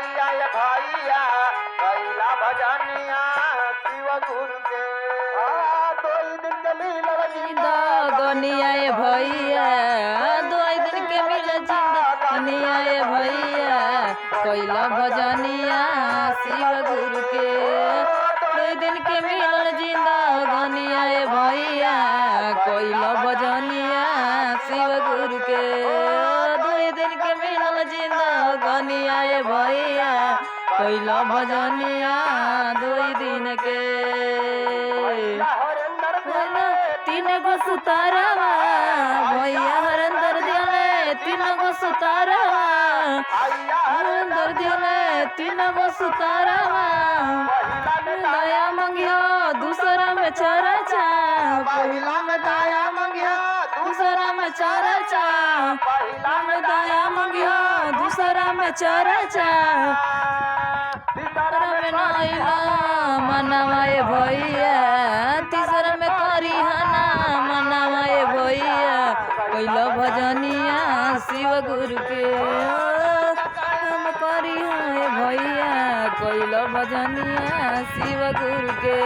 भैया ये भैया कैला भजनिया शिव गुरु के दो दिन के मिलल जिंदा गनिया ए भैया 2 दिन के मिल जिंदा गनिया ए भैया कैला भजनिया शिव गुरु के 2 दिन के मिलल जिंदा गनिया ए भैया कैला भजनिया शिव गुरु के 2 दिन के मिलल जिंदा गनिया ए भैया कैला भजनिया 2 दिन के 3 गो सुतारवा भैया हरंदर दिले 3 गो सुतारवा हरंदर दिले 3 गो सुतारवा दया मंगियो दूसरा में चरचा पहिला में दया मंगियो दूसरा में चरचा पहिला में दया मंगियो दूसरा में चरचा तीसरा में नैला मनवाए भैया तीसरा में करिहना मनवाए भैया कैला भजनिया शिव गुरु के हम करिहाए भैया कैला भजनिया शिव गुरु के